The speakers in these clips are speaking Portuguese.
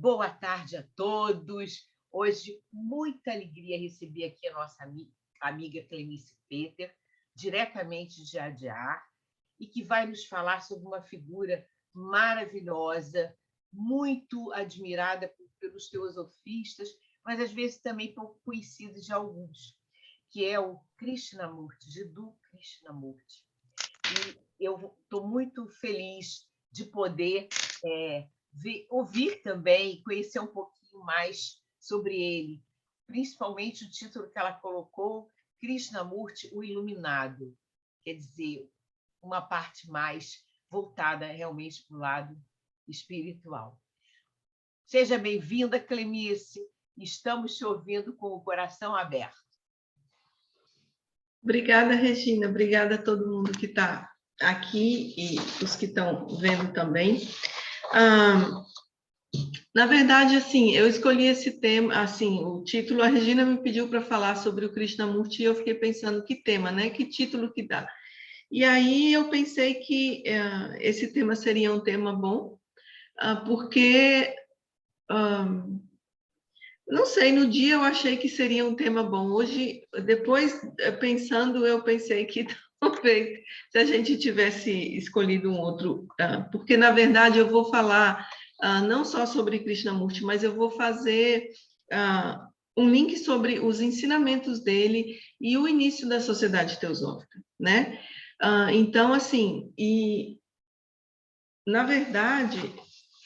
Boa tarde a todos. Hoje, muita alegria receber aqui a nossa amiga Clemice Peter, diretamente de Adiar, e que vai nos falar sobre uma figura maravilhosa, muito admirada pelos teosofistas, mas às vezes também pouco conhecida de alguns, que é o Krishnamurti, Jiddu Krishnamurti. E eu estou muito feliz de poder ouvir também, conhecer um pouquinho mais sobre ele, principalmente o título que ela colocou, Krishnamurti, o Iluminado, quer dizer, uma parte mais voltada realmente para o lado espiritual. Seja bem-vinda, Clemice, estamos te ouvindo com o coração aberto. Obrigada, Regina, obrigada a todo mundo que está aqui e os que estão vendo também. Na verdade, assim, eu escolhi esse tema, assim, o título, a Regina me pediu para falar sobre o Krishnamurti e eu fiquei pensando que tema, né? Que título que dá? E aí eu pensei que esse tema seria um tema bom, porque, não sei, no dia eu achei que seria um tema bom. Hoje, depois, pensando, eu pensei que talvez se a gente tivesse escolhido um outro, porque, na verdade, eu vou falar não só sobre Krishnamurti, mas eu vou fazer um link sobre os ensinamentos dele e o início da Sociedade Teosófica, né? Então, assim, na verdade,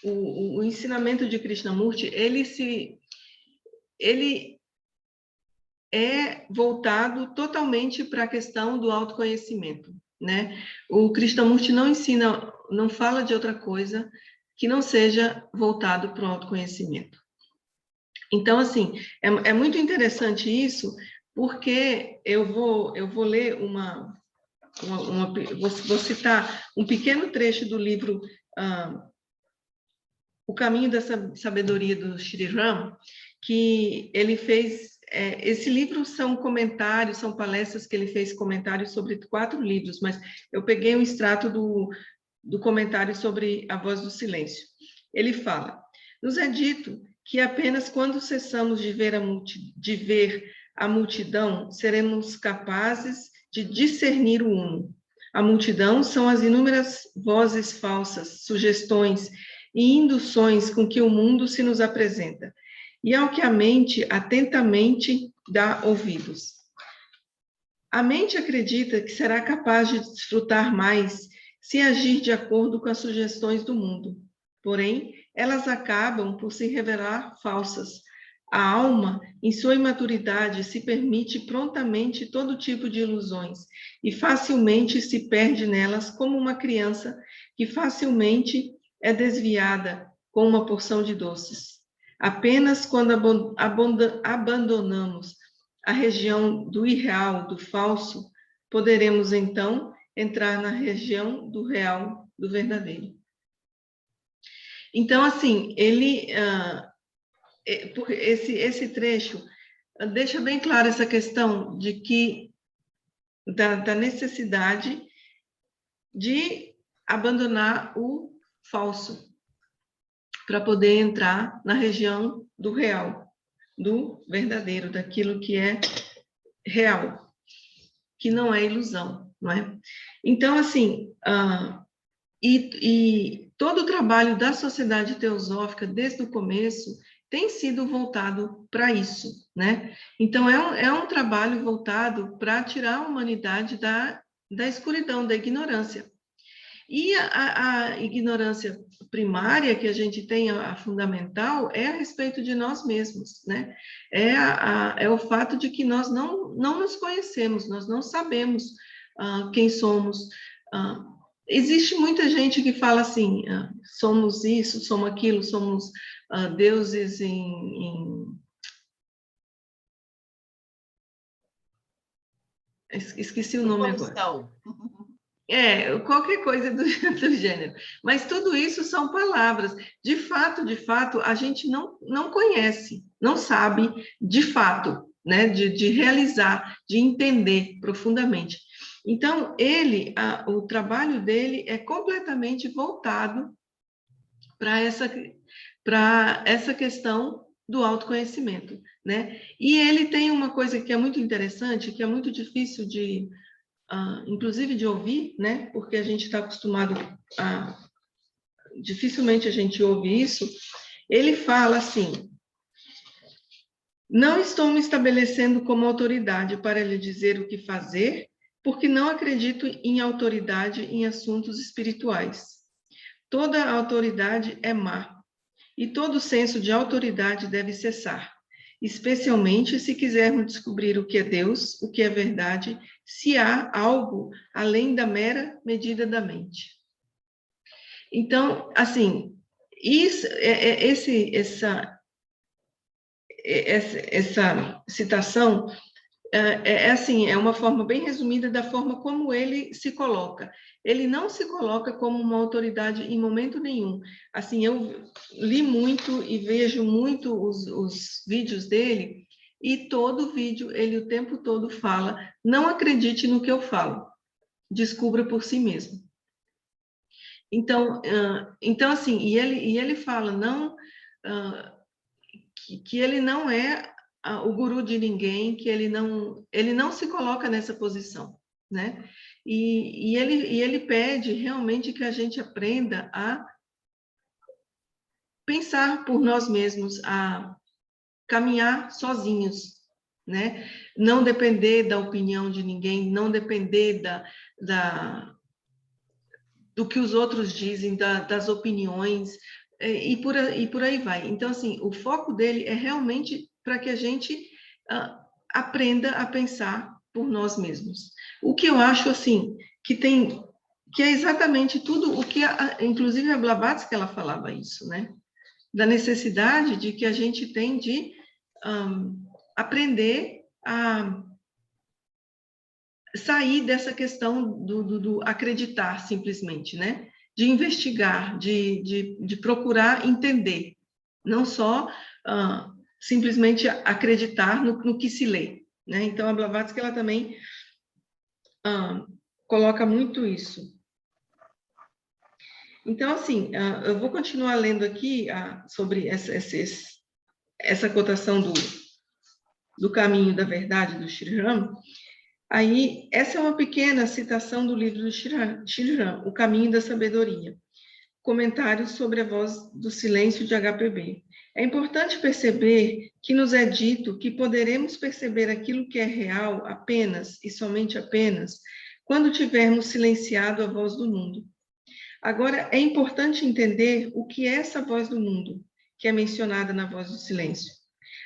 o ensinamento de Krishnamurti, ele é voltado totalmente para a questão do autoconhecimento, né? O Krishnamurti não ensina, não fala de outra coisa que não seja voltado para o autoconhecimento. Então, assim, é muito interessante isso, porque eu vou ler vou citar um pequeno trecho do livro O Caminho da Sabedoria do Shri Ram, que ele fez. Esse livro são comentários, são palestras que ele fez comentários sobre 4 livros, mas eu peguei um extrato do comentário sobre A Voz do Silêncio. Ele fala: nos é dito que apenas quando cessamos de ver a multidão, seremos capazes de discernir o uno. A multidão são as inúmeras vozes falsas, sugestões e induções com que o mundo se nos apresenta, e ao que a mente atentamente dá ouvidos. A mente acredita que será capaz de desfrutar mais se agir de acordo com as sugestões do mundo. Porém, elas acabam por se revelar falsas. A alma, em sua imaturidade, se permite prontamente todo tipo de ilusões e facilmente se perde nelas como uma criança que facilmente é desviada com uma porção de doces. Apenas quando abandonamos a região do irreal, do falso, poderemos então entrar na região do real, do verdadeiro. Então, assim, esse trecho deixa bem claro essa questão de que da necessidade de abandonar o falso para poder entrar na região do real, do verdadeiro, daquilo que é real, que não é ilusão, não é? Então, assim, e todo o trabalho da Sociedade Teosófica, desde o começo, tem sido voltado para isso, né? Então, é um trabalho voltado para tirar a humanidade da escuridão, da ignorância. E a ignorância primária que a gente tem, a fundamental, é a respeito de nós mesmos, né? É o fato de que nós não nos conhecemos, nós não sabemos quem somos. Existe muita gente que fala assim, somos isso, somos aquilo, somos deuses esqueci o nome agora. Qualquer coisa do gênero. Mas tudo isso são palavras. De fato, a gente não conhece, não sabe, de fato, né, de realizar, de entender profundamente. Então, o trabalho dele é completamente voltado para essa questão do autoconhecimento, né? E ele tem uma coisa que é muito interessante, que é muito difícil de, inclusive de ouvir, né? Porque a gente está acostumado a... Dificilmente a gente ouve isso. Ele fala assim: não estou me estabelecendo como autoridade para lhe dizer o que fazer, porque não acredito em autoridade em assuntos espirituais. Toda autoridade é má, e todo senso de autoridade deve cessar, especialmente se quisermos descobrir o que é Deus, o que é verdade, se há algo além da mera medida da mente. Então, assim, essa citação assim, é uma forma bem resumida da forma como ele se coloca. Ele não se coloca como uma autoridade em momento nenhum. Assim, eu li muito e vejo muito os vídeos dele, e todo vídeo, ele o tempo todo fala: não acredite no que eu falo, descubra por si mesmo. Então, assim, e ele fala não, que ele não é o guru de ninguém, que ele não se coloca nessa posição, né? E ele pede realmente que a gente aprenda a pensar por nós mesmos, a caminhar sozinhos, né? Não depender da opinião de ninguém, não depender do que os outros dizem, das opiniões, e por aí vai. Então, assim, o foco dele é realmente para que a gente aprenda a pensar por nós mesmos. O que eu acho, assim, que é exatamente tudo o que, inclusive a Blavatsky, ela falava isso, né? Da necessidade de que a gente tem de aprender a sair dessa questão do acreditar simplesmente, né? De investigar, de procurar entender, não só simplesmente acreditar no que se lê, né? Então, a Blavatsky, ela também coloca muito isso. Então, assim, eu vou continuar lendo aqui sobre essa cotação do caminho da verdade do Sri Ram. Aí, essa é uma pequena citação do livro do Sri Ram, O Caminho da Sabedoria. Comentários sobre a voz do silêncio de HPB. É importante perceber que nos é dito que poderemos perceber aquilo que é real apenas e somente apenas quando tivermos silenciado a voz do mundo. Agora, é importante entender o que é essa voz do mundo, que é mencionada na voz do silêncio.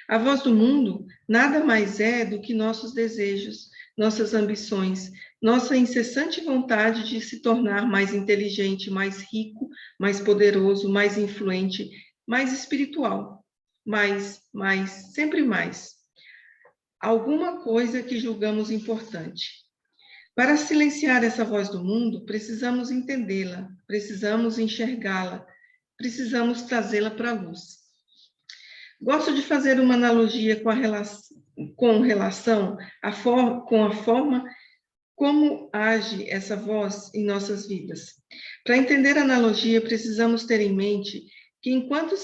A voz do mundo nada mais é do que nossos desejos, nossas ambições, nossa incessante vontade de se tornar mais inteligente, mais rico, mais poderoso, mais influente, mais espiritual, sempre mais. Alguma coisa que julgamos importante. Para silenciar essa voz do mundo, precisamos entendê-la, precisamos enxergá-la, precisamos trazê-la para a luz. Gosto de fazer uma analogia com relação com a forma como age essa voz em nossas vidas. Para entender a analogia, precisamos ter em mente que, enquanto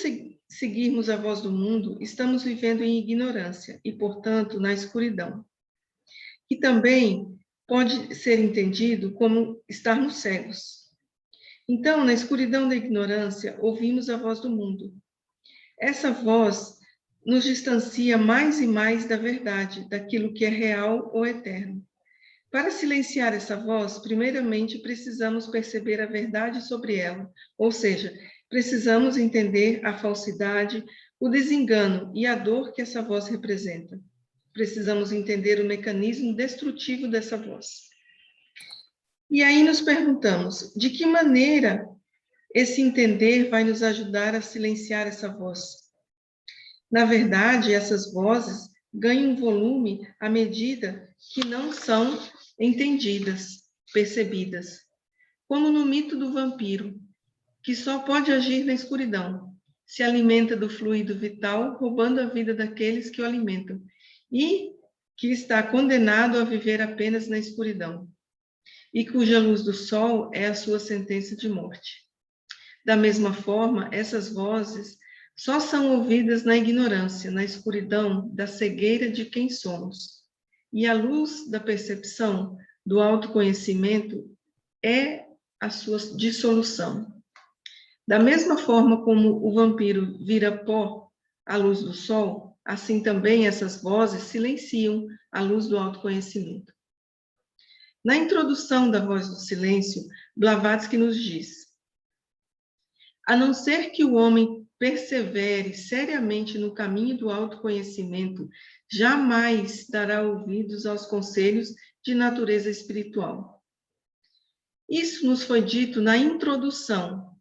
seguirmos a voz do mundo, estamos vivendo em ignorância e, portanto, na escuridão. E também pode ser entendido como estarmos cegos. Então, na escuridão da ignorância, ouvimos a voz do mundo. Essa voz nos distancia mais e mais da verdade, daquilo que é real ou eterno. Para silenciar essa voz, primeiramente precisamos perceber a verdade sobre ela, ou seja, precisamos entender a falsidade, o desengano e a dor que essa voz representa. Precisamos entender o mecanismo destrutivo dessa voz. E aí nos perguntamos, de que maneira esse entender vai nos ajudar a silenciar essa voz? Na verdade, essas vozes ganham volume à medida que não são entendidas, percebidas, como no mito do vampiro, que só pode agir na escuridão, se alimenta do fluido vital, roubando a vida daqueles que o alimentam, e que está condenado a viver apenas na escuridão, e cuja luz do sol é a sua sentença de morte. Da mesma forma, essas vozes só são ouvidas na ignorância, na escuridão da cegueira de quem somos. E a luz da percepção, do autoconhecimento, é a sua dissolução. Da mesma forma como o vampiro vira pó à luz do sol, assim também essas vozes silenciam a luz do autoconhecimento. Na introdução da Voz do Silêncio, Blavatsky nos diz: a não ser que o homem persevere seriamente no caminho do autoconhecimento, jamais dará ouvidos aos conselhos de natureza espiritual. Isso nos foi dito na introdução.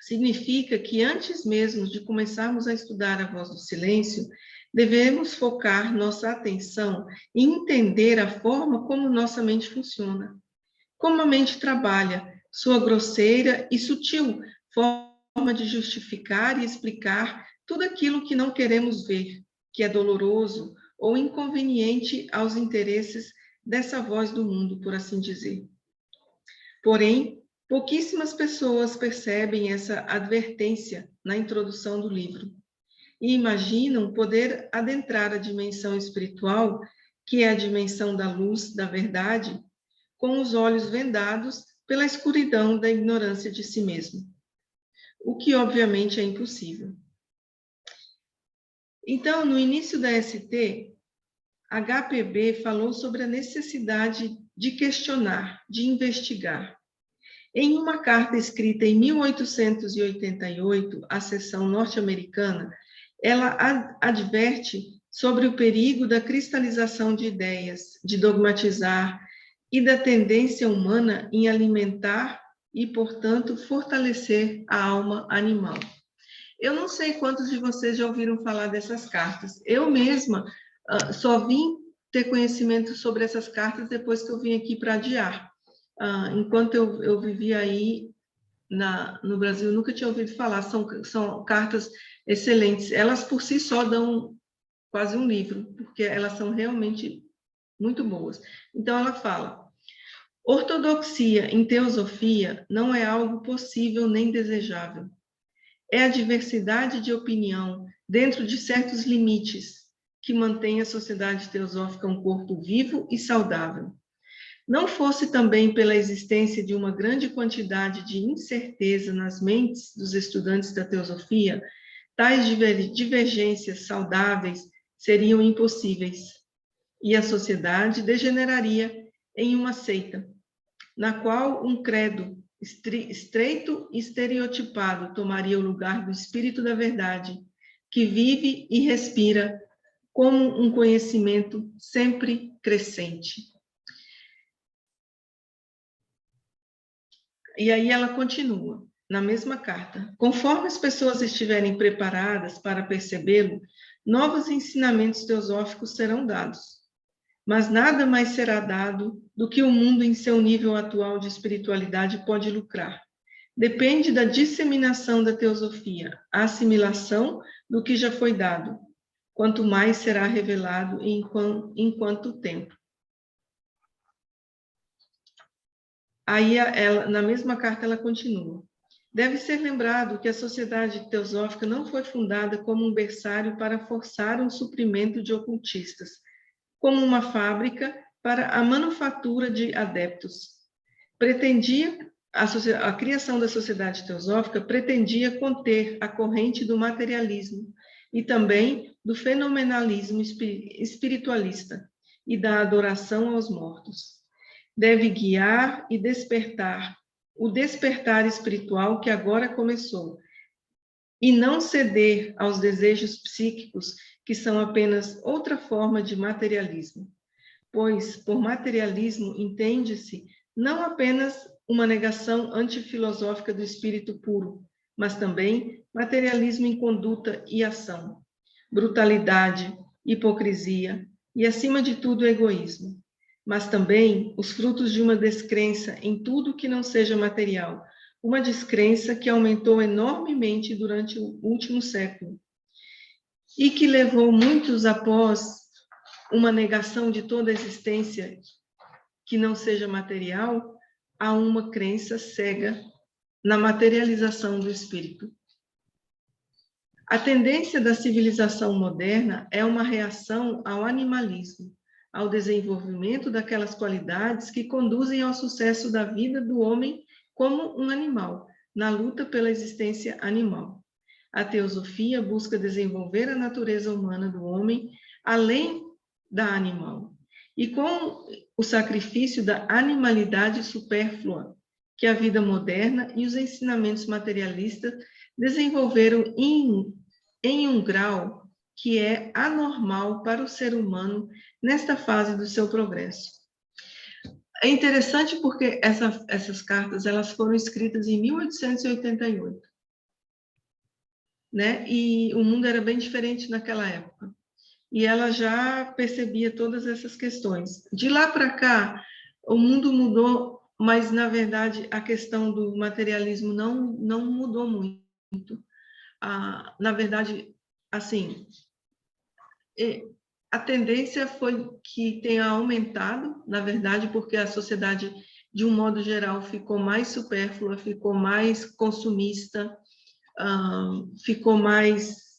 Significa que antes mesmo de começarmos a estudar a Voz do Silêncio, devemos focar nossa atenção em entender a forma como nossa mente funciona, como a mente trabalha, sua grosseira e sutil forma de justificar e explicar tudo aquilo que não queremos ver, que é doloroso ou inconveniente aos interesses dessa voz do mundo, por assim dizer. Porém, pouquíssimas pessoas percebem essa advertência na introdução do livro e imaginam poder adentrar a dimensão espiritual, que é a dimensão da luz, da verdade, com os olhos vendados pela escuridão da ignorância de si mesmo, o que obviamente é impossível. Então, no início da ST, HPB falou sobre a necessidade de questionar, de investigar. Em uma carta escrita em 1888, à seção norte-americana, ela adverte sobre o perigo da cristalização de ideias, de dogmatizar e da tendência humana em alimentar e, portanto, fortalecer a alma animal. Eu não sei quantos de vocês já ouviram falar dessas cartas. Eu mesma só vim ter conhecimento sobre essas cartas depois que eu vim aqui para Adiar. Enquanto eu vivia aí no Brasil, eu nunca tinha ouvido falar. São cartas excelentes. Elas, por si só, dão quase um livro, porque elas são realmente muito boas. Então, ela fala: ortodoxia em teosofia não é algo possível nem desejável. É a diversidade de opinião dentro de certos limites que mantém a sociedade teosófica um corpo vivo e saudável. Não fosse também pela existência de uma grande quantidade de incerteza nas mentes dos estudantes da teosofia, tais divergências saudáveis seriam impossíveis, e a sociedade degeneraria em uma seita, na qual um credo estreito e estereotipado tomaria o lugar do espírito da verdade, que vive e respira como um conhecimento sempre crescente. E aí ela continua, na mesma carta: conforme as pessoas estiverem preparadas para percebê-lo, novos ensinamentos teosóficos serão dados. Mas nada mais será dado do que o mundo em seu nível atual de espiritualidade pode lucrar. Depende da disseminação da teosofia, a assimilação do que já foi dado, quanto mais será revelado em quanto tempo. Aí, na mesma carta, ela continua: deve ser lembrado que a sociedade teosófica não foi fundada como um berçário para forçar um suprimento de ocultistas, como uma fábrica para a manufatura de adeptos. A criação da sociedade teosófica pretendia conter a corrente do materialismo e também do fenomenalismo espiritualista e da adoração aos mortos. Deve guiar e despertar o despertar espiritual que agora começou, e não ceder aos desejos psíquicos, que são apenas outra forma de materialismo. Pois, por materialismo, entende-se não apenas uma negação antifilosófica do espírito puro, mas também materialismo em conduta e ação, brutalidade, hipocrisia e, acima de tudo, egoísmo. Mas também os frutos de uma descrença em tudo que não seja material, uma descrença que aumentou enormemente durante o último século e que levou muitos após uma negação de toda a existência que não seja material a uma crença cega na materialização do espírito. A tendência da civilização moderna é uma reação ao animalismo, ao desenvolvimento daquelas qualidades que conduzem ao sucesso da vida do homem como um animal, na luta pela existência animal. A teosofia busca desenvolver a natureza humana do homem além da animal, e com o sacrifício da animalidade supérflua, que a vida moderna e os ensinamentos materialistas desenvolveram em um grau que é anormal para o ser humano nesta fase do seu progresso. É interessante porque essas cartas elas foram escritas em 1888, né? E o mundo era bem diferente naquela época. E ela já percebia todas essas questões. De lá para cá, o mundo mudou, mas, na verdade, a questão do materialismo não mudou muito. Na verdade, assim, a tendência foi que tenha aumentado, na verdade, porque a sociedade, de um modo geral, ficou mais supérflua, ficou mais consumista, ficou mais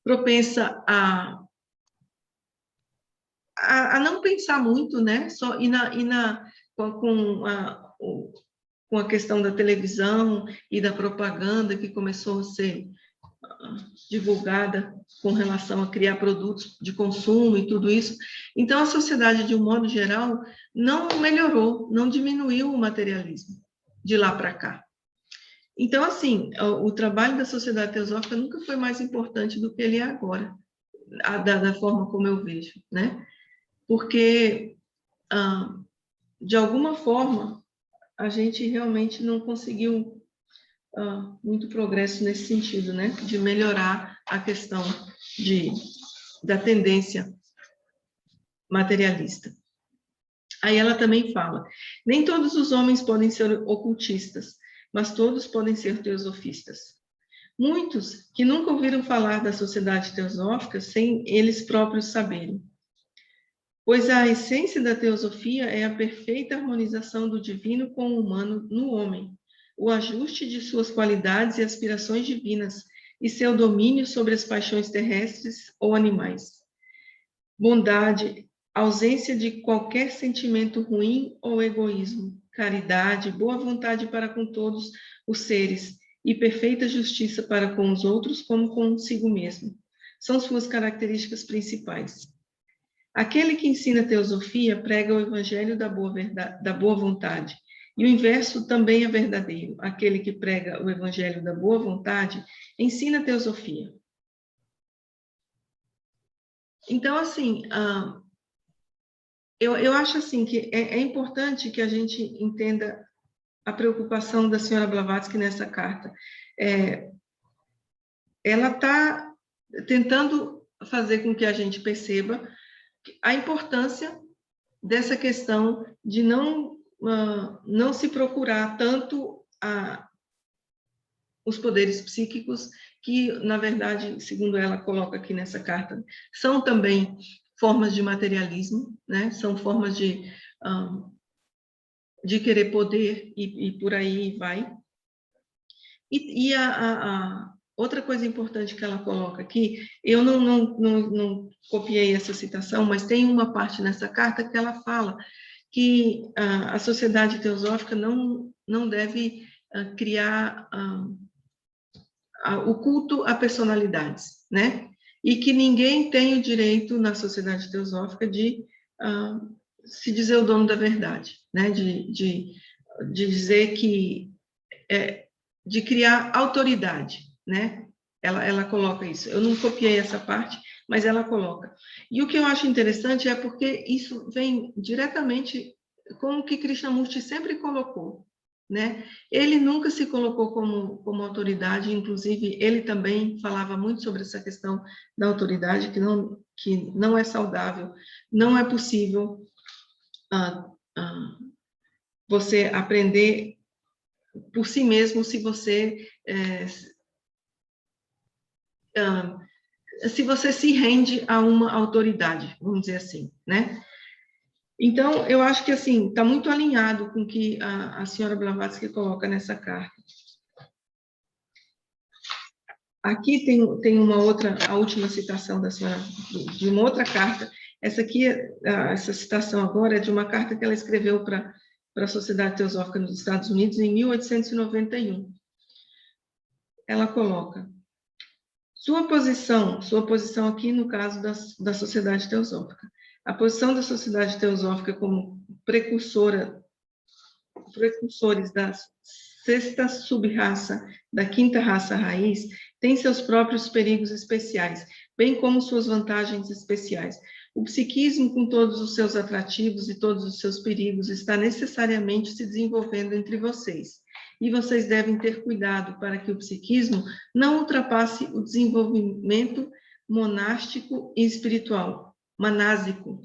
propensa a não pensar muito, né? Com a questão da televisão e da propaganda que começou a ser divulgada com relação a criar produtos de consumo e tudo isso. Então, a sociedade, de um modo geral, não melhorou, não diminuiu o materialismo de lá para cá. Então, assim, o trabalho da Sociedade Teosófica nunca foi mais importante do que ele é agora, da forma como eu vejo, né? Porque, de alguma forma, a gente realmente não conseguiu muito progresso nesse sentido, né? De melhorar a questão da tendência materialista. Aí ela também fala, nem todos os homens podem ser ocultistas, mas todos podem ser teosofistas. Muitos que nunca ouviram falar da sociedade teosófica sem eles próprios saberem. Pois a essência da teosofia é a perfeita harmonização do divino com o humano no homem, o ajuste de suas qualidades e aspirações divinas e seu domínio sobre as paixões terrestres ou animais. Bondade, ausência de qualquer sentimento ruim ou egoísmo, caridade, boa vontade para com todos os seres e perfeita justiça para com os outros como consigo mesmo. São suas características principais. Aquele que ensina teosofia prega o evangelho da boa vontade, e o inverso também é verdadeiro. Aquele que prega o evangelho da boa vontade ensina teosofia. Então, assim, eu acho assim que é importante que a gente entenda a preocupação da senhora Blavatsky nessa carta. Ela está tentando fazer com que a gente perceba a importância dessa questão de não se procurar tanto os poderes psíquicos, que, na verdade, segundo ela coloca aqui nessa carta, são também formas de materialismo, né? São formas de querer poder e por aí vai. E a outra coisa importante que ela coloca aqui, eu não copiei essa citação, mas tem uma parte nessa carta que ela fala que a sociedade teosófica não deve criar o culto a personalidades, né? E que ninguém tem o direito, na sociedade teosófica, de se dizer o dono da verdade, né? De dizer que... de criar autoridade, né? Ela coloca isso. Eu não copiei essa parte, mas ela coloca. E o que eu acho interessante é porque isso vem diretamente com o que Krishnamurti sempre colocou, né? Ele nunca se colocou como autoridade, inclusive ele também falava muito sobre essa questão da autoridade, que não é saudável, não é possível você aprender por si mesmo se você se rende a uma autoridade, vamos dizer assim, né? Então, eu acho que, assim, está muito alinhado com o que a senhora Blavatsky coloca nessa carta. Aqui tem uma outra, a última citação da senhora, de uma outra carta. Essa aqui, essa citação agora é de uma carta que ela escreveu para a Sociedade Teosófica nos Estados Unidos em 1891. Ela coloca: sua posição aqui no caso da Sociedade Teosófica. A posição da Sociedade Teosófica como precursores da sexta sub-raça da quinta raça raiz tem seus próprios perigos especiais, bem como suas vantagens especiais. O psiquismo, com todos os seus atrativos e todos os seus perigos, está necessariamente se desenvolvendo entre vocês. E vocês devem ter cuidado para que o psiquismo não ultrapasse o desenvolvimento monástico e espiritual. Manásico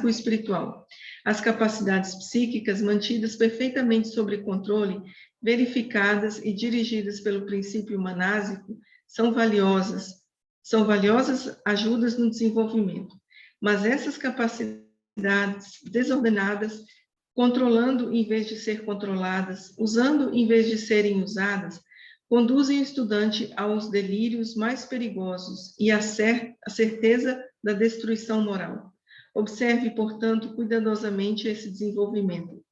e espiritual. As capacidades psíquicas mantidas perfeitamente sob controle, verificadas e dirigidas pelo princípio manásico, são valiosas ajudas no desenvolvimento. Mas essas capacidades desordenadas, controlando em vez de ser controladas, usando em vez de serem usadas, conduzem o estudante aos delírios mais perigosos e à certeza da destruição moral. Observe, portanto, cuidadosamente esse desenvolvimento,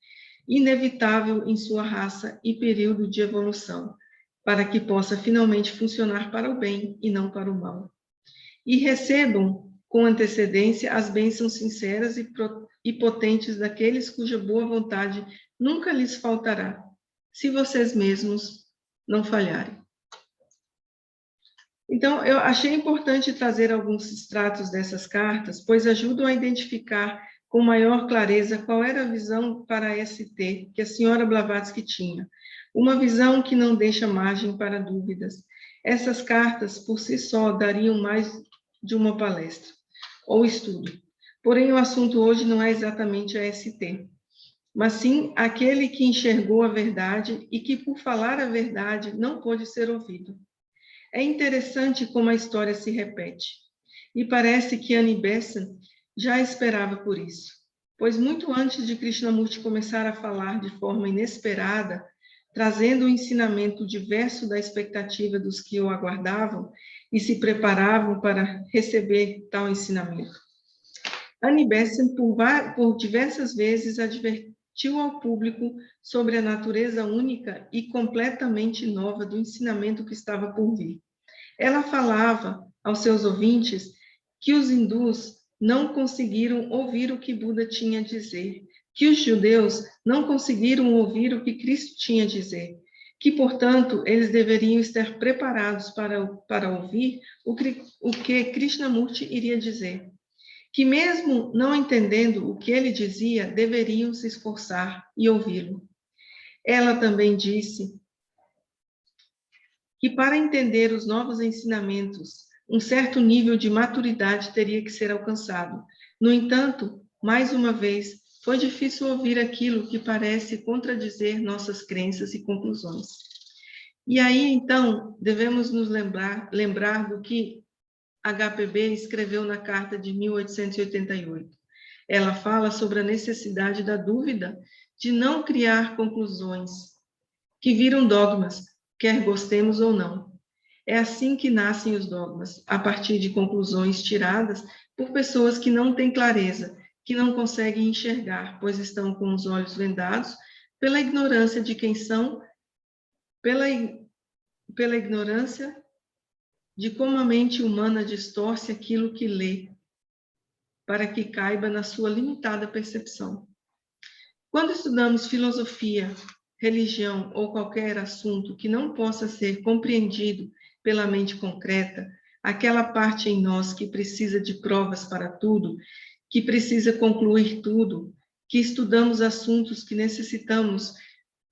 inevitável em sua raça e período de evolução, para que possa finalmente funcionar para o bem e não para o mal. E recebam com antecedência as bênçãos sinceras e potentes daqueles cuja boa vontade nunca lhes faltará, se vocês mesmos não falharem. Então, eu achei importante trazer alguns extratos dessas cartas, pois ajudam a identificar com maior clareza qual era a visão para a ST que a senhora Blavatsky tinha. Uma visão que não deixa margem para dúvidas. Essas cartas, por si só, dariam mais de uma palestra ou estudo. Porém, o assunto hoje não é exatamente a ST, mas sim aquele que enxergou a verdade e que, por falar a verdade, não pôde ser ouvido. É interessante como a história se repete, e parece que Annie Besant já esperava por isso, pois muito antes de Krishnamurti começar a falar de forma inesperada, trazendo um ensinamento diverso da expectativa dos que o aguardavam e se preparavam para receber tal ensinamento. Annie Besant, por diversas vezes, advertiu ao público sobre a natureza única e completamente nova do ensinamento que estava por vir. Ela falava aos seus ouvintes que os hindus não conseguiram ouvir o que Buda tinha a dizer, que os judeus não conseguiram ouvir o que Cristo tinha a dizer, que, portanto, eles deveriam estar preparados para ouvir o que Krishnamurti iria dizer, que mesmo não entendendo o que ele dizia, deveriam se esforçar e ouvi-lo. Ela também disse que para entender os novos ensinamentos, um certo nível de maturidade teria que ser alcançado. No entanto, mais uma vez, foi difícil ouvir aquilo que parece contradizer nossas crenças e conclusões. E aí, então, devemos nos lembrar do que HPB escreveu na carta de 1888. Ela fala sobre a necessidade da dúvida de não criar conclusões que viram dogmas, quer gostemos ou não. É assim que nascem os dogmas, a partir de conclusões tiradas por pessoas que não têm clareza, que não conseguem enxergar, pois estão com os olhos vendados pela ignorância de quem são, pela ignorância de como a mente humana distorce aquilo que lê, para que caiba na sua limitada percepção. Quando estudamos filosofia, religião ou qualquer assunto que não possa ser compreendido pela mente concreta, aquela parte em nós que precisa de provas para tudo, que precisa concluir tudo, que estudamos assuntos que necessitamos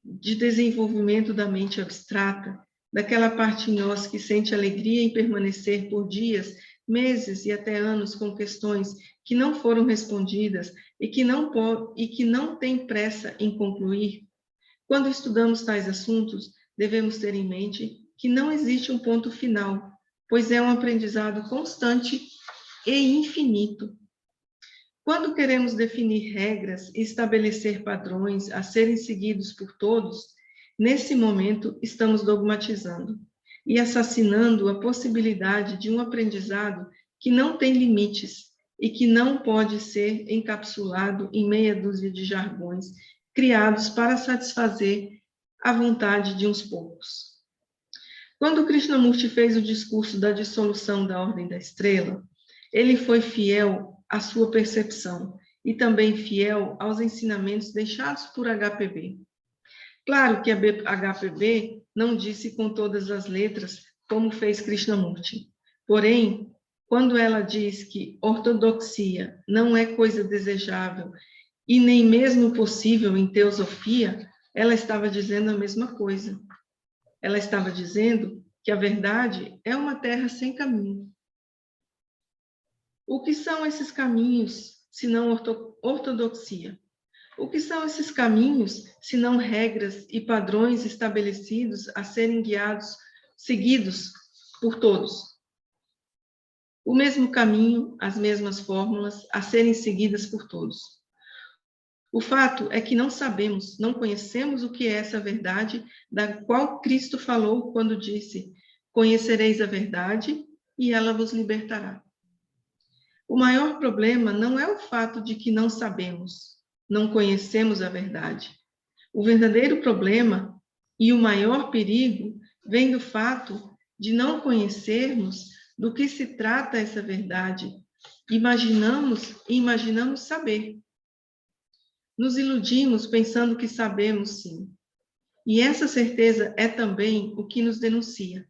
de desenvolvimento da mente abstrata, daquela parte em nós que sente alegria em permanecer por dias, meses e até anos com questões que não foram respondidas e que não tem pressa em concluir. Quando estudamos tais assuntos, devemos ter em mente que não existe um ponto final, pois é um aprendizado constante e infinito. Quando queremos definir regras e estabelecer padrões a serem seguidos por todos, nesse momento estamos dogmatizando e assassinando a possibilidade de um aprendizado que não tem limites e que não pode ser encapsulado em meia dúzia de jargões criados para satisfazer a vontade de uns poucos. Quando Krishnamurti fez o discurso da dissolução da Ordem da Estrela, ele foi fiel à sua percepção e também fiel aos ensinamentos deixados por HPB. Claro que a HPB não disse com todas as letras como fez Krishnamurti. Porém, quando ela diz que ortodoxia não é coisa desejável e nem mesmo possível em teosofia, ela estava dizendo a mesma coisa. Ela estava dizendo que a verdade é uma terra sem caminho. O que são esses caminhos, se não ortodoxia? O que são esses caminhos, se não regras e padrões estabelecidos a serem seguidos por todos? O mesmo caminho, as mesmas fórmulas a serem seguidas por todos. O fato é que não sabemos, não conhecemos o que é essa verdade da qual Cristo falou quando disse: conhecereis a verdade e ela vos libertará. O maior problema não é o fato de que não sabemos, não conhecemos a verdade. O verdadeiro problema e o maior perigo vem do fato de não conhecermos do que se trata essa verdade. Imaginamos saber. Nos iludimos pensando que sabemos, sim. E essa certeza é também o que nos denuncia.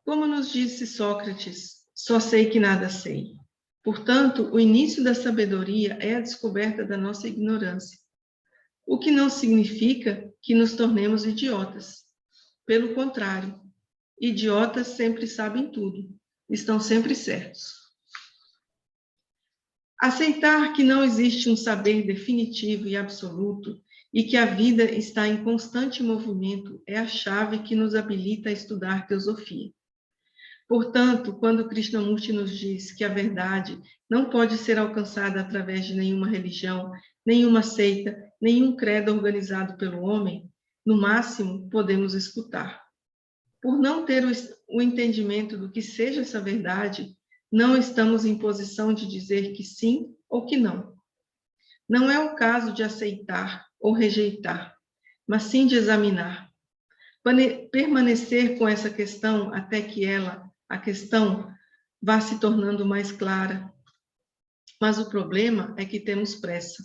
Como nos disse Sócrates, só sei que nada sei. Portanto, o início da sabedoria é a descoberta da nossa ignorância. O que não significa que nos tornemos idiotas. Pelo contrário, idiotas sempre sabem tudo, estão sempre certos. Aceitar que não existe um saber definitivo e absoluto e que a vida está em constante movimento é a chave que nos habilita a estudar teosofia. Portanto, quando Krishnamurti nos diz que a verdade não pode ser alcançada através de nenhuma religião, nenhuma seita, nenhum credo organizado pelo homem, no máximo podemos escutar. Por não ter o entendimento do que seja essa verdade, não estamos em posição de dizer que sim ou que não. Não é o caso de aceitar ou rejeitar, mas sim de examinar. Permanecer com essa questão até que a questão, vá se tornando mais clara. Mas o problema é que temos pressa.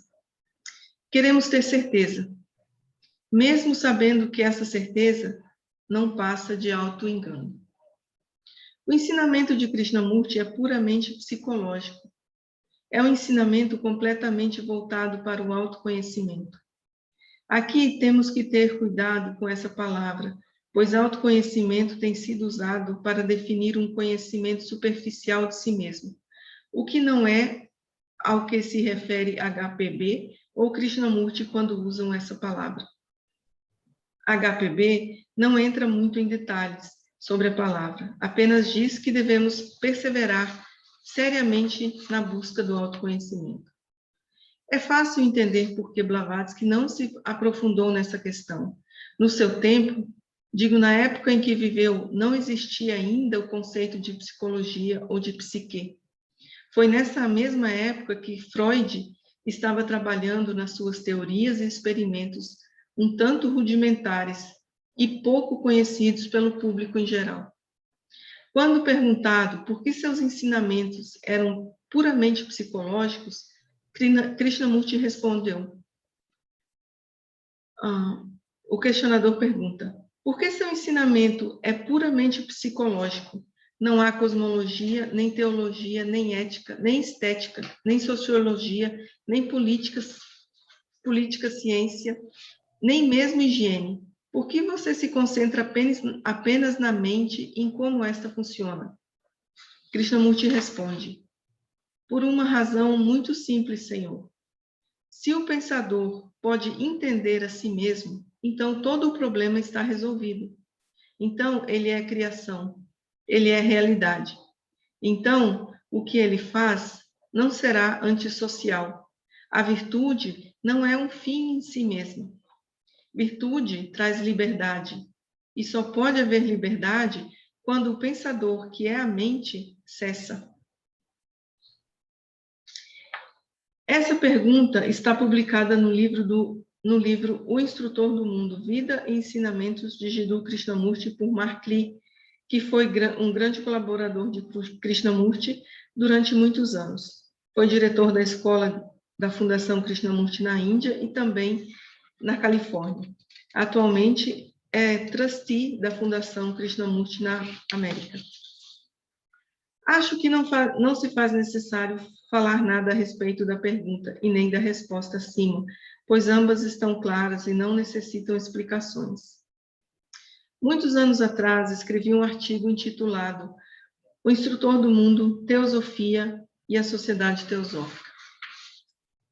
Queremos ter certeza, mesmo sabendo que essa certeza não passa de auto-engano. O ensinamento de Krishnamurti é puramente psicológico. É um ensinamento completamente voltado para o autoconhecimento. Aqui temos que ter cuidado com essa palavra, pois autoconhecimento tem sido usado para definir um conhecimento superficial de si mesmo, o que não é ao que se refere HPB ou Krishnamurti quando usam essa palavra. HPB não entra muito em detalhes sobre a palavra, apenas diz que devemos perseverar seriamente na busca do autoconhecimento. É fácil entender por que Blavatsky não se aprofundou nessa questão. No seu tempo, digo na época em que viveu, não existia ainda o conceito de psicologia ou de psique. Foi nessa mesma época que Freud estava trabalhando nas suas teorias e experimentos um tanto rudimentares e pouco conhecidos pelo público em geral. Quando perguntado por que seus ensinamentos eram puramente psicológicos, Krishnamurti respondeu. O questionador pergunta: por que seu ensinamento é puramente psicológico? Não há cosmologia, nem teologia, nem ética, nem estética, nem sociologia, nem política, ciência, nem mesmo higiene. Por que você se concentra apenas na mente e em como esta funciona? Krishnamurti responde: por uma razão muito simples, Senhor. Se o pensador pode entender a si mesmo, então todo o problema está resolvido. Então, ele é criação, ele é realidade. Então, o que ele faz não será antissocial. A virtude não é um fim em si mesma. Virtude traz liberdade, e só pode haver liberdade quando o pensador, que é a mente, cessa. Essa pergunta está publicada no livro O Instrutor do Mundo, Vida e Ensinamentos de Jiddu Krishnamurti, por Mark Lee, que foi um grande colaborador de Krishnamurti durante muitos anos. Foi diretor da escola da Fundação Krishnamurti na Índia e também na Califórnia. Atualmente é trustee da Fundação Krishnamurti na América. Acho que não se faz necessário falar nada a respeito da pergunta e nem da resposta acima, pois ambas estão claras e não necessitam explicações. Muitos anos atrás, escrevi um artigo intitulado O Instrutor do Mundo, Teosofia e a Sociedade Teosófica.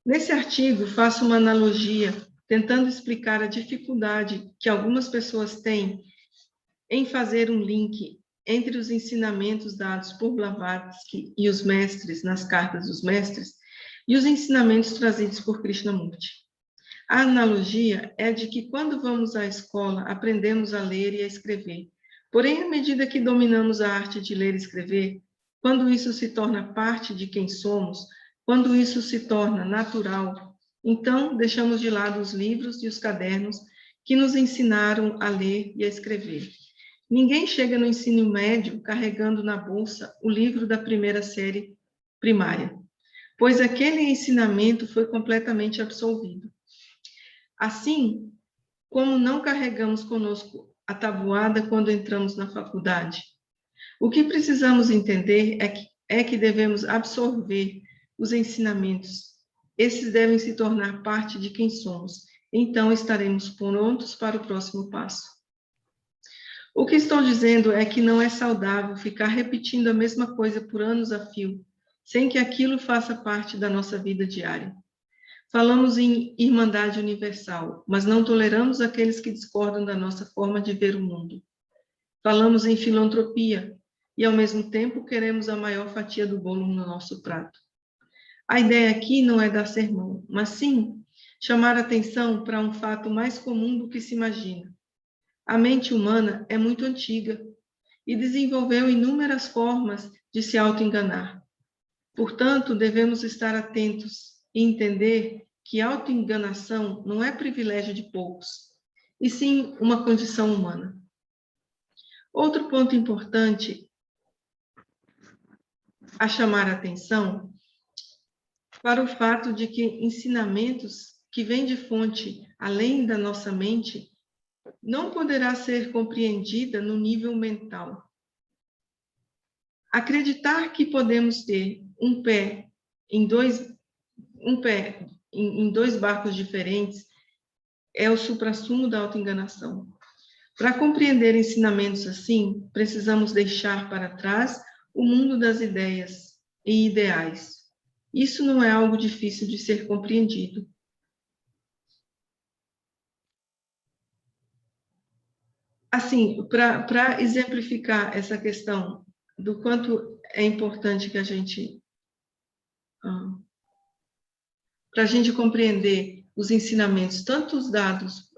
Nesse artigo, faço uma analogia, tentando explicar a dificuldade que algumas pessoas têm em fazer um link entre os ensinamentos dados por Blavatsky e os mestres, nas cartas dos mestres, e os ensinamentos trazidos por Krishnamurti. A analogia é de que quando vamos à escola, aprendemos a ler e a escrever. Porém, à medida que dominamos a arte de ler e escrever, quando isso se torna parte de quem somos, quando isso se torna natural, então deixamos de lado os livros e os cadernos que nos ensinaram a ler e a escrever. Ninguém chega no ensino médio carregando na bolsa o livro da primeira série primária, pois aquele ensinamento foi completamente absolvido. Assim, como não carregamos conosco a tabuada quando entramos na faculdade, o que precisamos entender é que devemos absorver os ensinamentos. Esses devem se tornar parte de quem somos. Então, estaremos prontos para o próximo passo. O que estou dizendo é que não é saudável ficar repetindo a mesma coisa por anos a fio, sem que aquilo faça parte da nossa vida diária. Falamos em irmandade universal, mas não toleramos aqueles que discordam da nossa forma de ver o mundo. Falamos em filantropia e, ao mesmo tempo, queremos a maior fatia do bolo no nosso prato. A ideia aqui não é dar sermão, mas sim chamar atenção para um fato mais comum do que se imagina. A mente humana é muito antiga e desenvolveu inúmeras formas de se auto-enganar. Portanto, devemos estar atentos e entender que auto-enganação não é privilégio de poucos, e sim uma condição humana. Outro ponto importante a chamar a atenção para o fato de que ensinamentos que vêm de fonte além da nossa mente não poderá ser compreendida no nível mental. Acreditar que podemos ter um pé em dois barcos diferentes é o suprassumo da autoenganação. Para compreender ensinamentos assim, precisamos deixar para trás o mundo das ideias e ideais. Isso não é algo difícil de ser compreendido. Assim, para exemplificar essa questão do quanto é importante que a gente, para a gente compreender os ensinamentos, tanto os dados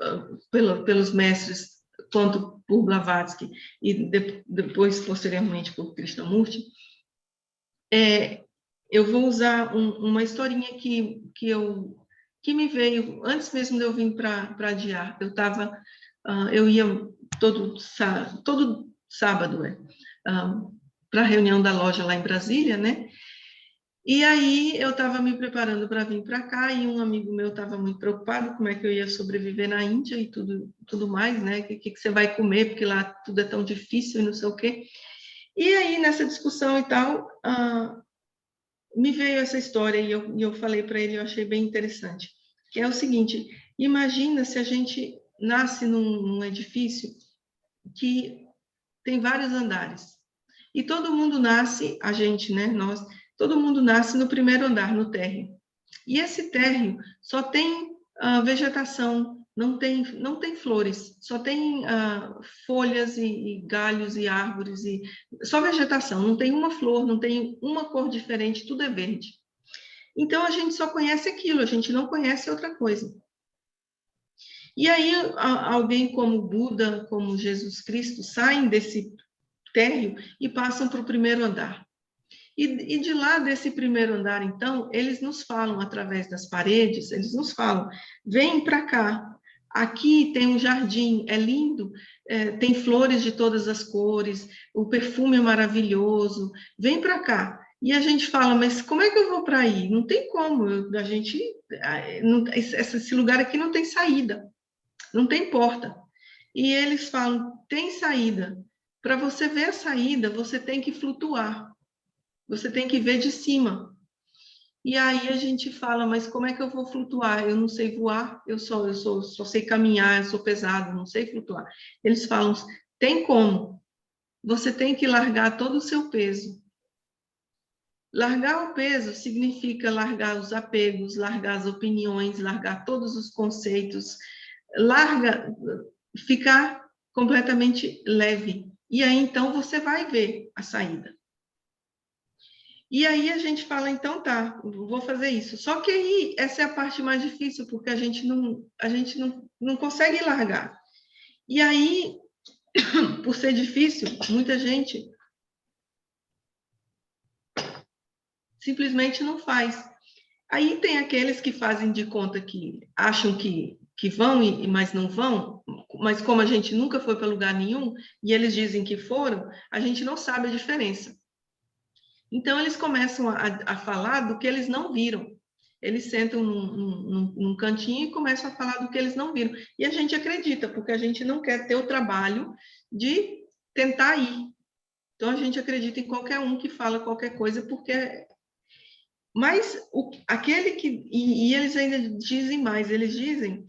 pelos mestres, quanto por Blavatsky e depois, posteriormente, por Krishnamurti, eu vou usar uma historinha que me veio, antes mesmo de eu vir para Adyar. Eu ia todo sábado para a reunião da loja lá em Brasília, né? E aí eu estava me preparando para vir para cá e um amigo meu estava muito preocupado como é que eu ia sobreviver na Índia e tudo mais, né? O que você vai comer, porque lá tudo é tão difícil e não sei o quê. E aí, nessa discussão e tal, me veio essa história e eu falei para ele, eu achei bem interessante, que é o seguinte: imagina se a gente nasce num edifício que tem vários andares e todo mundo nasce, a gente, né, nós, todo mundo nasce no primeiro andar, no térreo, e esse térreo só tem vegetação, não tem flores, só tem folhas e galhos e árvores, e só vegetação, não tem uma flor, não tem uma cor diferente, tudo é verde. Então, a gente só conhece aquilo, a gente não conhece outra coisa. E aí, alguém como Buda, como Jesus Cristo, saem desse térreo e passam para o primeiro andar. E de lá desse primeiro andar, então, eles nos falam, através das paredes, eles nos falam, vem para cá, aqui tem um jardim, é lindo, tem flores de todas as cores, o perfume é maravilhoso, vem para cá. E a gente fala, mas como é que eu vou para aí? Não tem como, esse lugar aqui não tem saída, não tem porta. E eles falam, tem saída. Para você ver a saída, você tem que flutuar. Você tem que ver de cima. E aí a gente fala, mas como é que eu vou flutuar? Eu não sei voar, só sei caminhar, eu sou pesado, não sei flutuar. Eles falam, tem como. Você tem que largar todo o seu peso. Largar o peso significa largar os apegos, largar as opiniões, largar todos os conceitos, ficar completamente leve. E aí, então, você vai ver a saída. E aí a gente fala, então tá, vou fazer isso. Só que aí, essa é a parte mais difícil, porque a gente não consegue largar. E aí, por ser difícil, muita gente simplesmente não faz. Aí tem aqueles que fazem de conta que acham que vão, mas não vão, mas como a gente nunca foi para lugar nenhum, e eles dizem que foram, a gente não sabe a diferença. Então, eles começam a falar do que eles não viram. Eles sentam num cantinho e começam a falar do que eles não viram. E a gente acredita, porque a gente não quer ter o trabalho de tentar ir. Então, a gente acredita em qualquer um que fala qualquer coisa, porque... Mas aquele que... E eles ainda dizem mais, eles dizem,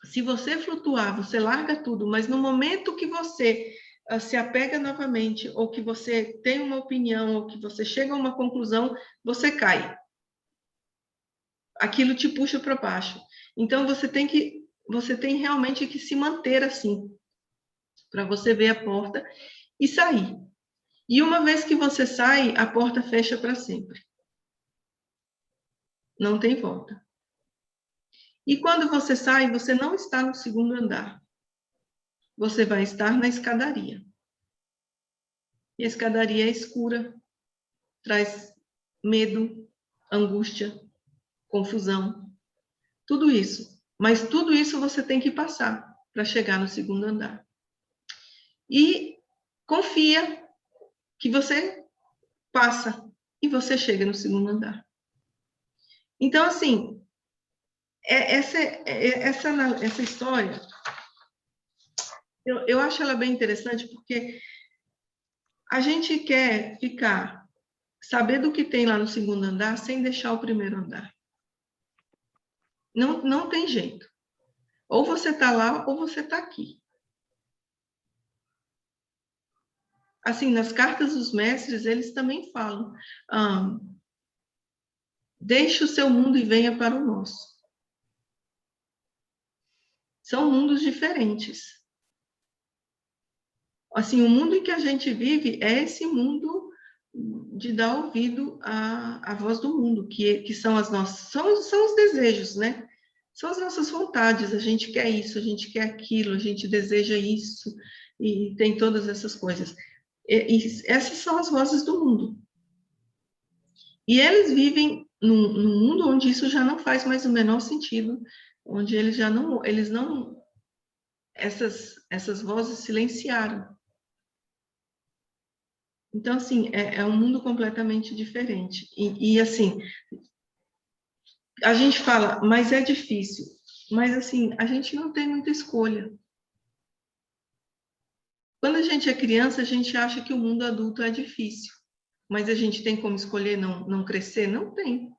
se você flutuar, você larga tudo, mas no momento que você se apega novamente, ou que você tem uma opinião, ou que você chega a uma conclusão, você cai. Aquilo te puxa para baixo. Então, você tem realmente que se manter assim, para você ver a porta e sair. E uma vez que você sai, a porta fecha para sempre. Não tem volta. E quando você sai, você não está no segundo andar. Você vai estar na escadaria. E a escadaria é escura, traz medo, angústia, confusão, tudo isso. Mas tudo isso você tem que passar para chegar no segundo andar. E confia que você passa e você chega no segundo andar. Então, assim, essa história, eu acho ela bem interessante, porque a gente quer saber do que tem lá no segundo andar, sem deixar o primeiro andar. Não tem jeito. Ou você está lá, ou você está aqui. Assim, nas cartas dos mestres, eles também falam, deixe o seu mundo e venha para o nosso. São mundos diferentes. Assim, o mundo em que a gente vive é esse mundo de dar ouvido à voz do mundo, que são as nossas, são os desejos, né? São as nossas vontades, a gente quer isso, a gente quer aquilo, a gente deseja isso, e tem todas essas coisas. E essas são as vozes do mundo. E eles vivem num mundo onde isso já não faz mais o menor sentido, onde essas vozes silenciaram. Então, assim, é um mundo completamente diferente. E, assim, a gente fala, mas é difícil. Mas, assim, a gente não tem muita escolha. Quando a gente é criança, a gente acha que o mundo adulto é difícil. Mas a gente tem como escolher não crescer? Não tem.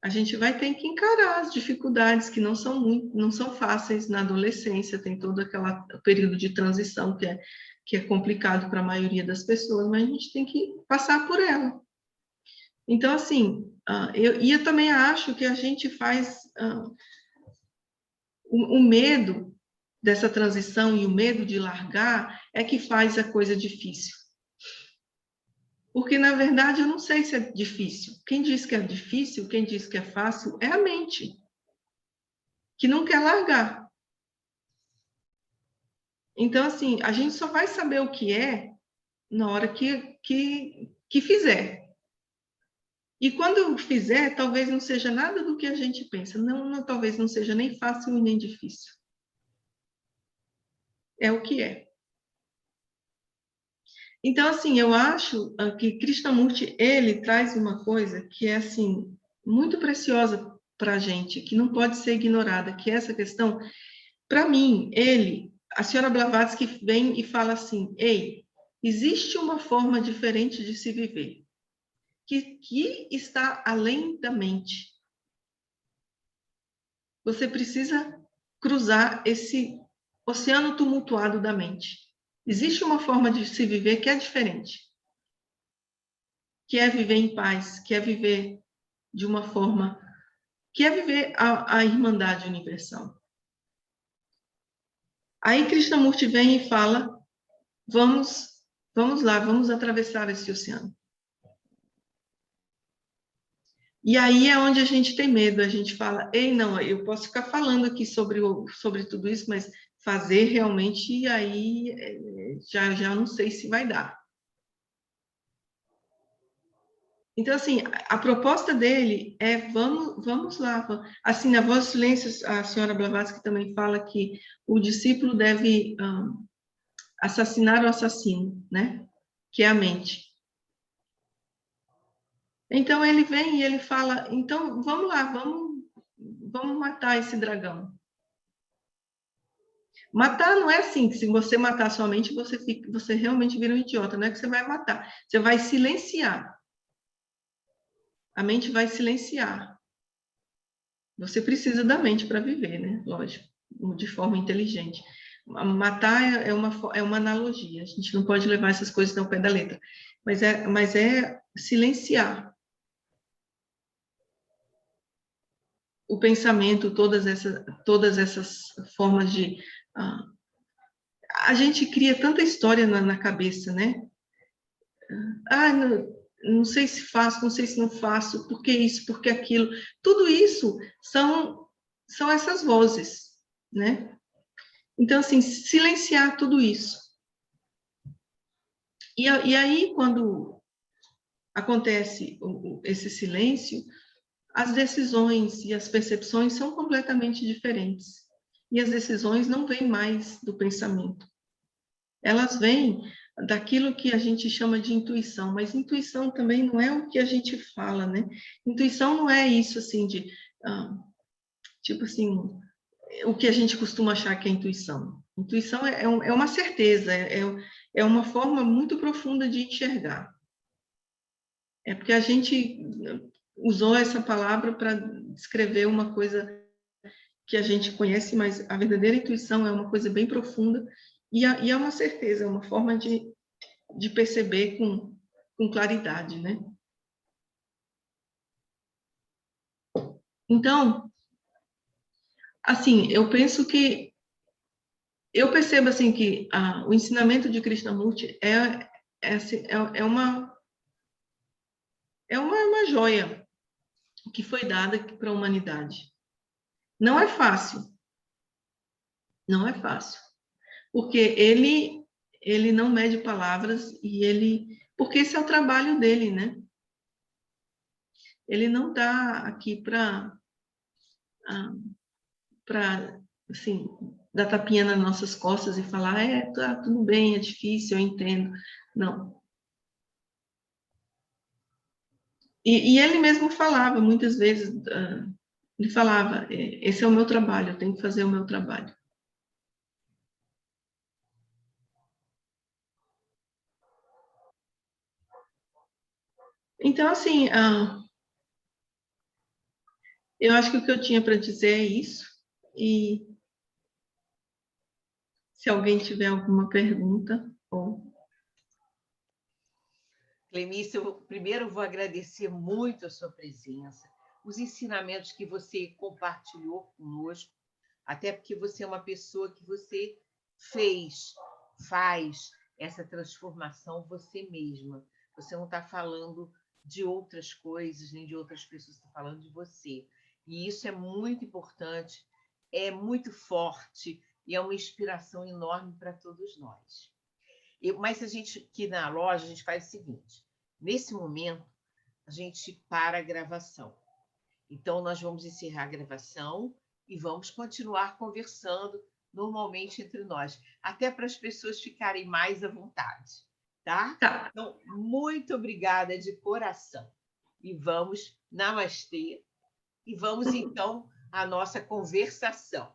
A gente vai ter que encarar as dificuldades que não são fáceis na adolescência, tem todo aquele período de transição que é complicado para a maioria das pessoas, mas a gente tem que passar por ela. Então, assim, eu também acho que a gente faz o medo dessa transição e o medo de largar é que faz a coisa difícil. Porque, na verdade, eu não sei se é difícil. Quem diz que é difícil, quem diz que é fácil, é a mente, que não quer largar. Então, assim, a gente só vai saber o que é na hora que fizer. E quando eu fizer, talvez não seja nada do que a gente pensa. Não, talvez não seja nem fácil e nem difícil. É o que é. Então, assim, eu acho que Krishnamurti, ele traz uma coisa que é, assim, muito preciosa para a gente, que não pode ser ignorada, que é essa questão. Para mim, a senhora Blavatsky vem e fala assim, ei, existe uma forma diferente de se viver, que está além da mente. Você precisa cruzar esse oceano tumultuado da mente. Existe uma forma de se viver que é diferente, que é viver em paz, que é viver de uma forma, que é viver a irmandade universal. Aí Krishnamurti vem e fala, vamos lá, vamos atravessar esse oceano. E aí é onde a gente tem medo, a gente fala, ei, não, eu posso ficar falando aqui sobre tudo isso, mas fazer realmente, e aí já não sei se vai dar. Então, assim, a proposta dele é, vamos lá. Assim, na Voz do Silêncio, a senhora Blavatsky também fala que o discípulo deve assassinar o assassino, né? Que é a mente. Então, ele vem e ele fala, então, vamos lá, vamos matar esse dragão. Matar não é assim, que se você matar sua mente, você realmente vira um idiota, não é que você vai matar, você vai silenciar. A mente vai silenciar. Você precisa da mente para viver, né? Lógico, de forma inteligente. Matar é uma analogia, a gente não pode levar essas coisas ao pé da letra, mas é silenciar o pensamento, todas essas formas de... a gente cria tanta história na cabeça, né? Não sei se faço, não sei se não faço, por que isso, por que aquilo. Tudo isso são essas vozes, né? Então, assim, silenciar tudo isso. E aí, quando acontece esse silêncio, as decisões e as percepções são completamente diferentes. E as decisões não vêm mais do pensamento. Elas vêm daquilo que a gente chama de intuição, mas intuição também não é o que a gente fala, né? Intuição não é isso, assim, tipo assim, o que a gente costuma achar que é intuição. Intuição é uma certeza, é uma forma muito profunda de enxergar. É porque a gente usou essa palavra para descrever uma coisa que a gente conhece, mas a verdadeira intuição é uma coisa bem profunda e é uma certeza, é uma forma de perceber com claridade, né? Então, assim, eu percebo assim que o ensinamento de Krishnamurti é uma joia que foi dada para a humanidade. Não é fácil, não é fácil, porque ele não mede palavras porque esse é o trabalho dele, né? Ele não está aqui para assim, dar tapinha nas nossas costas e falar, tá tudo bem, é difícil, eu entendo. Não. E ele mesmo falava, muitas vezes, ele falava, esse é o meu trabalho, eu tenho que fazer o meu trabalho. Então, assim, eu acho que o que eu tinha para dizer é isso. E se alguém tiver alguma pergunta, ou... Clemice, primeiro vou agradecer muito a sua presença, os ensinamentos que você compartilhou conosco, até porque você é uma pessoa que você faz essa transformação você mesma. Você não está falando de outras coisas, nem de outras pessoas, você está falando de você. E isso é muito importante, é muito forte e é uma inspiração enorme para todos nós. Mas a gente, aqui na loja, a gente faz o seguinte: nesse momento, a gente para a gravação. Então, nós vamos encerrar a gravação e vamos continuar conversando normalmente entre nós, até para as pessoas ficarem mais à vontade, tá? Tá. Então, muito obrigada de coração. E vamos, namastê, e vamos então à nossa conversação.